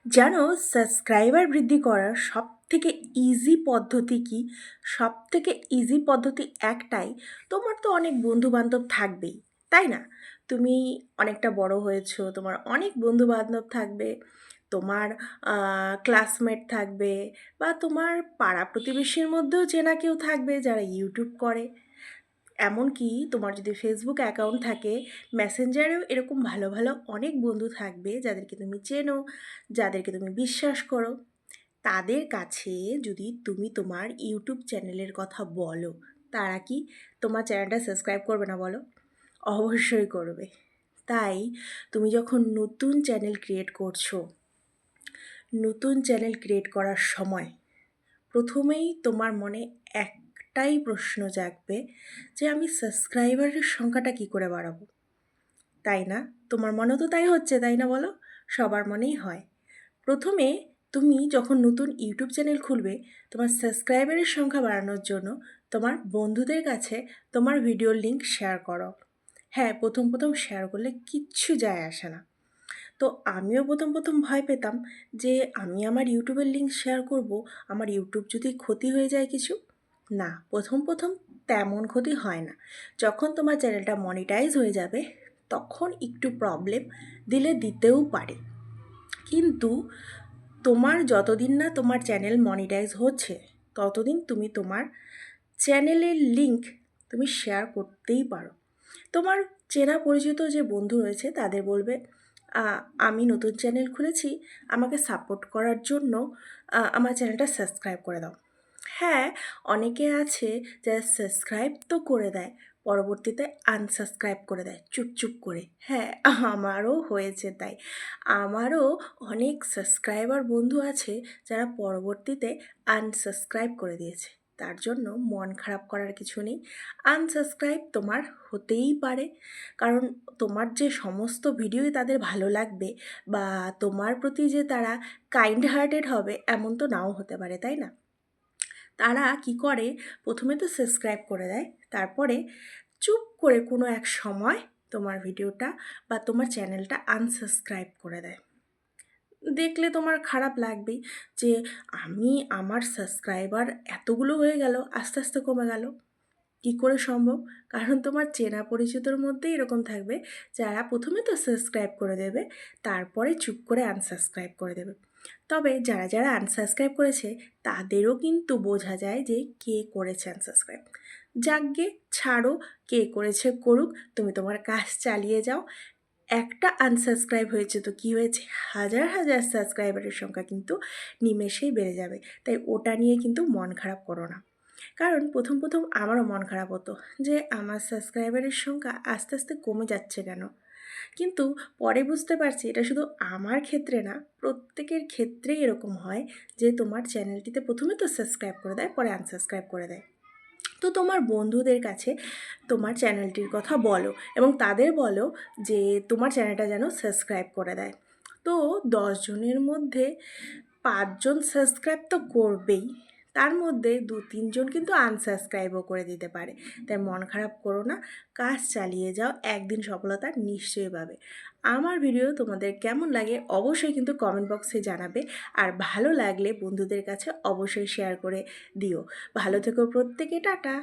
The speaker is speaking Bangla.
জানো, সাবস্ক্রাইবার বৃদ্ধি করার সবথেকে ইজি পদ্ধতি কি? সবথেকে ইজি পদ্ধতি একটাই। তোমার তো অনেক বন্ধু-বান্ধব থাকবেই, তাই না? তুমি অনেকটা বড় হয়েছো, তোমার অনেক বন্ধু-বান্ধব থাকবে, তোমার ক্লাসমেট থাকবে বা তোমার পাড়া প্রতিবেশীর মধ্যেও চেনা কেউ থাকবে যারা ইউটিউব করে। এমনকি তোমার যদি ফেসবুক অ্যাকাউন্ট থাকে, মেসেঞ্জারেও এরকম ভালো ভালো অনেক বন্ধু থাকবে যাদেরকে তুমি চেনো, যাদেরকে তুমি বিশ্বাস করো। তাদের কাছে যদি তুমি তোমার ইউটিউব চ্যানেলের কথা বলো, তারা কি তোমার চ্যানেলটা সাবস্ক্রাইব করবে না বলো? অবশ্যই করবে। তাই তুমি যখন নতুন চ্যানেল ক্রিয়েট করছো, নতুন চ্যানেল ক্রিয়েট করার সময় প্রথমেই তোমার মনে একটাই প্রশ্ন জাগবে যে আমি সাবস্ক্রাইবারের সংখ্যাটা কী করে বাড়াবো, তাই না? তোমার মনে তো তাই হচ্ছে, তাই না বলো? সবার মনেই হয়। প্রথমে তুমি যখন নতুন ইউটিউব চ্যানেল খুলবে, তোমার সাবস্ক্রাইবারের সংখ্যা বাড়ানোর জন্য তোমার বন্ধুদের কাছে তোমার ভিডিওর লিঙ্ক শেয়ার করো। হ্যাঁ, প্রথম প্রথম শেয়ার করলে কিচ্ছু যায় আসে না। তো আমিও প্রথম প্রথম ভয় পেতাম যে আমি আমার ইউটিউবের লিঙ্ক শেয়ার করব, আমার ইউটিউব যদি ক্ষতি হয়ে যায় কিছু। না, প্রথম প্রথম তেমন ক্ষতি হয় না। যখন তোমার চ্যানেলটা মনিটাইজ হয়ে যাবে তখন একটু প্রবলেম দিতেও পারে। কিন্তু তোমার যতদিন না তোমার চ্যানেল মনিটাইজ হচ্ছে ততদিন তুমি তোমার চ্যানেলের লিঙ্ক তুমি শেয়ার করতেই পারো। তোমার চেনা পরিচিত যে বন্ধু রয়েছে তাদের বলবে, আমি নতুন চ্যানেল খুলেছি, আমাকে সাপোর্ট করার জন্য আমার চ্যানেলটা সাবস্ক্রাইব করে দাও। হ্যাঁ, অনেকে আছে যারা সাবস্ক্রাইব তো করে দেয়, পরবর্তীতে আনসাবস্ক্রাইব করে দেয় চুপ করে। হ্যাঁ, আমারও হয়েছে তাই। আমারও অনেক সাবস্ক্রাইবার বন্ধু আছে যারা পরবর্তীতে আনসাবস্ক্রাইব করে দিয়েছে। তার জন্য মন খারাপ করার কিছু নেই। আনসাবস্ক্রাইব তোমার হতেই পারে, কারণ তোমার যে সমস্ত ভিডিওই তাদের ভালো লাগবে বা তোমার প্রতি যে তারা কাইন্ড হার্টেড হবে এমন তো নাও হতে পারে, তাই না? তারা কি করে, প্রথমে তো সাবস্ক্রাইব করে দেয়, তারপরে চুপ করে কোনো এক সময় তোমার ভিডিওটা বা তোমার চ্যানেলটা আনসাবস্ক্রাইব করে দেয়। দেখলে তোমার খারাপ লাগবেই যে আমি আমার সাবস্ক্রাইবার এতগুলো হয়ে গেল, আস্তে আস্তে কমে গেল। কী করে সম্ভব? কারণ তোমার চেনা পরিচিতর মধ্যেই এরকম থাকবে যারা প্রথমে তো সাবস্ক্রাইব করে দেবে, তারপরে চুপ করে আনসাবস্ক্রাইব করে দেবে। তবে যারা যারা আনসাবস্ক্রাইব করেছে তাদেরও কিন্তু বোঝা যায় যে কে করেছে আনসাবস্ক্রাইব। যাকগে, ছাড়ো, কে করেছে করুক, তুমি তোমার কাজ চালিয়ে যাও। একটা আনসাবস্ক্রাইব হয়েছে তো কী হয়েছে, হাজার হাজার সাবস্ক্রাইবারের সংখ্যা কিন্তু নিমেষেই বেড়ে যাবে। তাই ওটা নিয়ে কিন্তু মন খারাপ করো না। কারণ প্রথম প্রথম আমারও মন খারাপ হতো যে আমার সাবস্ক্রাইবারের সংখ্যা আস্তে আস্তে কমে যাচ্ছে কেন। কিন্তু পরে বুঝতে পারছি এটা শুধু আমার ক্ষেত্রে না, প্রত্যেকের ক্ষেত্রেই এরকম হয় যে তোমার চ্যানেলটিতে প্রথমে তো সাবস্ক্রাইব করে দেয়, পরে আনসাবস্ক্রাইব করে দেয়। তো তোমার বন্ধুদের কাছে তোমার চ্যানেলটির কথা বলো এবং তাদের বলো যে তোমার চ্যানেলটা যেন সাবস্ক্রাইব করে দেয়। তো 10 জনের মধ্যে 5 জন সাবস্ক্রাইব তো করবেই, তার মধ্যে 2-3 জন কিন্তু আনসাবস্ক্রাইবও করে দিতে পারে। তাই মন খারাপ করো না, কাজ চালিয়ে যাও, একদিন সফলতা নিশ্চয়ই পাবে। আমার ভিডিও তোমাদের কেমন লাগে অবশ্যই কিন্তু কমেন্ট বক্সে জানাবে, আর ভালো লাগলে বন্ধুদের কাছে অবশ্যই শেয়ার করে দিও। ভালো থেকো প্রত্যেকে, টাটা।